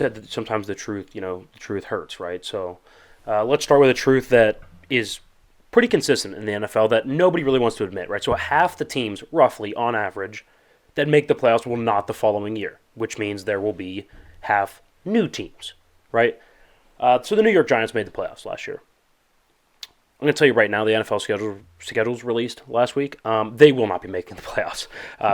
that sometimes the truth hurts, right? So let's start with a truth that is pretty consistent in the NFL that nobody really wants to admit, right? So half the teams, roughly on average, that make the playoffs will not the following year, which means there will be half new teams, right? So the New York Giants made the playoffs last year. I'm going to tell you right now, the NFL schedule's released last week. They will not be making the playoffs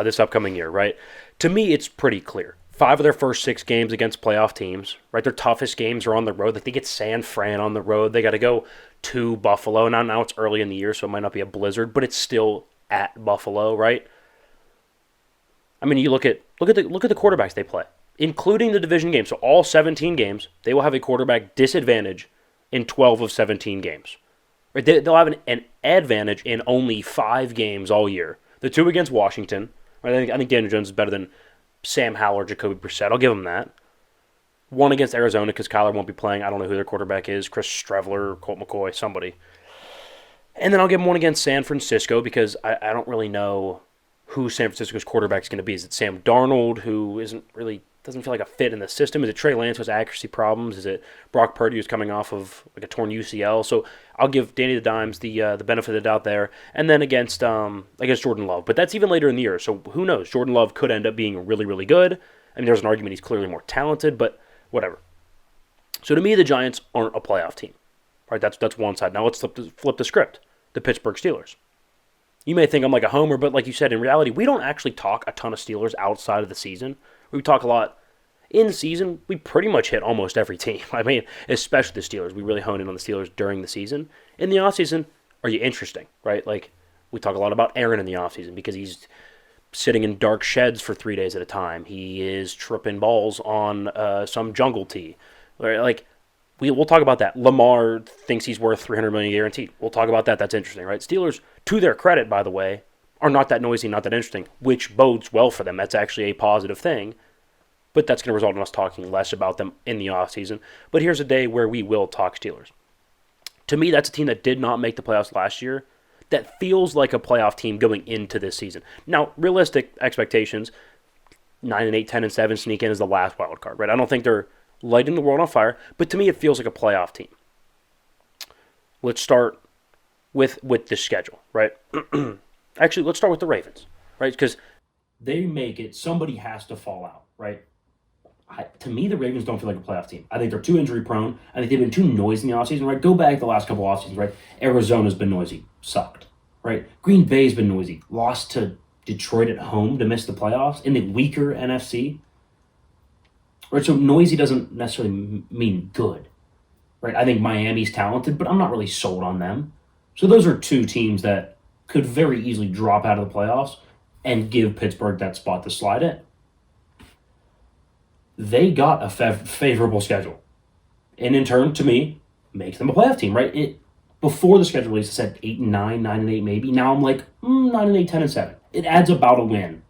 this upcoming year, right? To me, it's pretty clear. 5 of their first 6 games against playoff teams, right? Their toughest games are on the road. Like they get San Fran on the road. They got to go to Buffalo. Now it's early in the year, so it might not be a blizzard, but it's still at Buffalo, right? I mean, you look at the quarterbacks they play, including the division games. So all 17 games, they will have a quarterback disadvantage in 12 of 17 games. Right? They'll have an advantage in only 5 games all year. The 2 against Washington. Right? I think Daniel Jones is better than Sam Howell or Jacoby Brissett. I'll give them that. 1 against Arizona because Kyler won't be playing. I don't know who their quarterback is. Chris Streveler, Colt McCoy, somebody. And then I'll give them 1 against San Francisco because I don't really know who San Francisco's quarterback is going to be. Is it Sam Darnold, who doesn't feel like a fit in the system? Is it Trey Lance who has accuracy problems? Is it Brock Purdy who's coming off of like a torn UCL? So I'll give Danny the Dimes the benefit of the doubt there. And then against Jordan Love. But that's even later in the year, so who knows? Jordan Love could end up being really, really good. I mean, there's an argument he's clearly more talented, but whatever. So to me, the Giants aren't a playoff team. Right? That's one side. Now let's flip the script. The Pittsburgh Steelers. You may think I'm like a homer, but like you said, in reality, we don't actually talk a ton of Steelers outside of the season. We talk a lot in season. We pretty much hit almost every team. I mean, especially the Steelers. We really hone in on the Steelers during the season. In the offseason, are you interesting, right? Like, we talk a lot about Aaron in the offseason because he's sitting in dark sheds for 3 days at a time. He is tripping balls on some jungle tee. Right? Like, we'll talk about that. Lamar thinks he's worth $300 million guaranteed. We'll talk about that. That's interesting, right? Steelers, to their credit, by the way, are not that noisy, not that interesting, which bodes well for them. That's actually a positive thing. But that's going to result in us talking less about them in the offseason. But here's a day where we will talk Steelers. To me, that's a team that did not make the playoffs last year that feels like a playoff team going into this season. Now, realistic expectations, 9-8, 10-7 sneak in as the last wild card, right? I don't think they're lighting the world on fire, but to me it feels like a playoff team. Let's start with the schedule, right? Actually, let's start with the Ravens, right? Because they make it, somebody has to fall out, right? To me, the Ravens don't feel like a playoff team. I think they're too injury prone. I think they've been too noisy in the offseason, right? Go back the last couple offseasons, right? Arizona's been noisy, sucked, right? Green Bay's been noisy, lost to Detroit at home to miss the playoffs in the weaker NFC. Right, so noisy doesn't necessarily mean good, right? I think Miami's talented, but I'm not really sold on them. So those are 2 teams that could very easily drop out of the playoffs and give Pittsburgh that spot to slide in. They got a favorable schedule, and in turn, to me, makes them a playoff team, right? Before the schedule release, it said 8-9, 9-8 maybe. Now I'm like 9-8, 10-7. It adds about a win.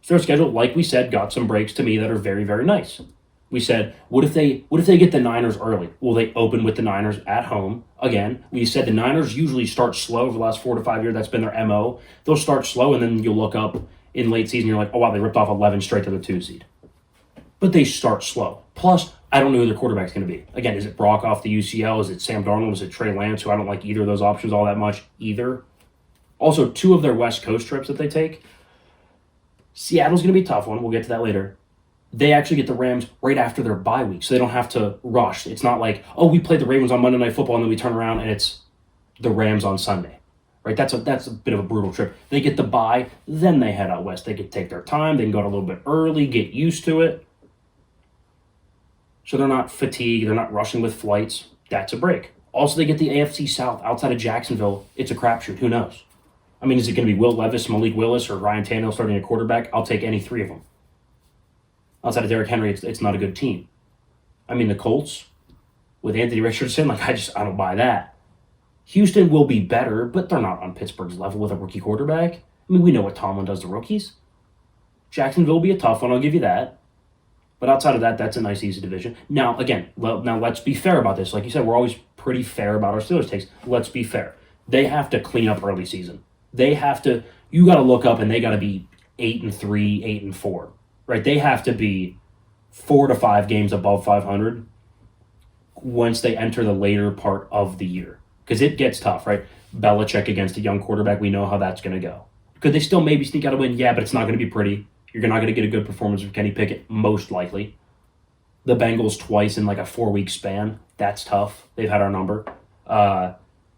So their schedule, like we said, got some breaks to me that are very, very nice. We said, what if they get the Niners early? Well, they open with the Niners at home. Again, we said the Niners usually start slow over the last 4 to 5 years. That's been their MO. They'll start slow, and then you'll look up in late season, you're like, oh, wow, they ripped off 11 straight to the 2 seed. But they start slow. Plus, I don't know who their quarterback's going to be. Again, is it Brock off the UCL? Is it Sam Darnold? Is it Trey Lance, who I don't like either of those options all that much either? Also, 2 of their West Coast trips that they take, Seattle's going to be a tough one. We'll get to that later. They actually get the Rams right after their bye week, so they don't have to rush. It's not like, oh, we played the Ravens on Monday Night Football, and then we turn around and it's the Rams on Sunday. Right? That's a bit of a brutal trip. They get the bye, then they head out west. They can take their time. They can go out a little bit early, get used to it. So they're not fatigued. They're not rushing with flights. That's a break. Also, they get the AFC South outside of Jacksonville. It's a crapshoot. Who knows? I mean, is it going to be Will Levis, Malik Willis, or Ryan Tannehill starting a quarterback? I'll take any 3 of them. Outside of Derrick Henry, it's not a good team. I mean, the Colts with Anthony Richardson, I don't buy that. Houston will be better, but they're not on Pittsburgh's level with a rookie quarterback. I mean, we know what Tomlin does to rookies. Jacksonville will be a tough one, I'll give you that. But outside of that, that's a nice, easy division. Now, again, let's be fair about this. Like you said, we're always pretty fair about our Steelers takes. Let's be fair. They have to clean up early season. You got to look up and they got to be 8-3, 8-4, right? They have to be 4 to 5 games above 500 once they enter the later part of the year. Because it gets tough, right? Belichick against a young quarterback, we know how that's going to go. Could they still maybe sneak out a win? Yeah, but it's not going to be pretty. You're not going to get a good performance from Kenny Pickett, most likely. The Bengals twice in like a 4-week span. That's tough. They've had our number.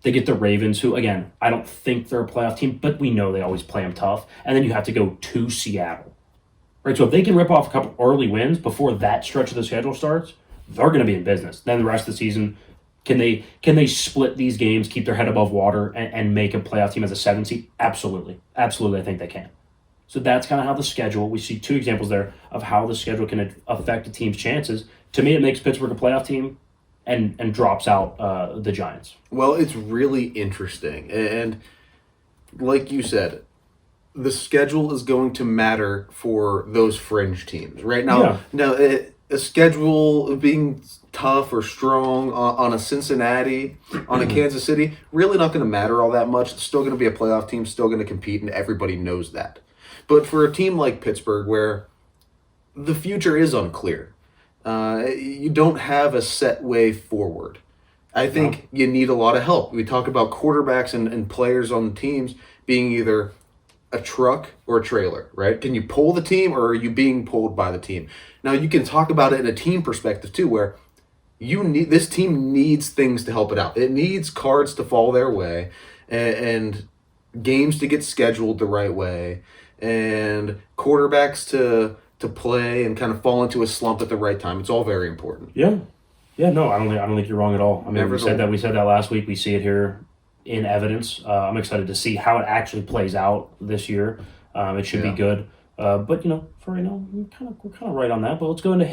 They get the Ravens, who, again, I don't think they're a playoff team, but we know they always play them tough. And then you have to go to Seattle. Right, so if they can rip off a couple early wins before that stretch of the schedule starts, they're going to be in business. Then the rest of the season, can they split these games, keep their head above water, and make a playoff team as a 7 seed? Absolutely. Absolutely, I think they can. So that's kind of how the schedule, we see 2 examples there of how the schedule can affect a team's chances. To me, it makes Pittsburgh a playoff team and drops out the Giants. Well, it's really interesting. And like you said, the schedule is going to matter for those fringe teams. Right now, a schedule being tough or strong on a Cincinnati, on a Kansas City, really not going to matter all that much. It's still going to be a playoff team, still going to compete, and everybody knows that. But for a team like Pittsburgh, where the future is unclear, you don't have a set way forward. I think you need a lot of help. We talk about quarterbacks and players on the teams being either a truck or a trailer, right? Can you pull the team, or are you being pulled by the team? Now, you can talk about it in a team perspective too, where this team needs things to help it out. It needs cards to fall their way, and games to get scheduled the right way, and quarterbacks to play and kind of fall into a slump at the right time. It's all very important. Yeah, no, I don't think you're wrong at all. I mean, we said that last week. We see it here in evidence. I'm excited to see how it actually plays out this year. It should be good. But for right now, we're kind of right on that. But let's go into hit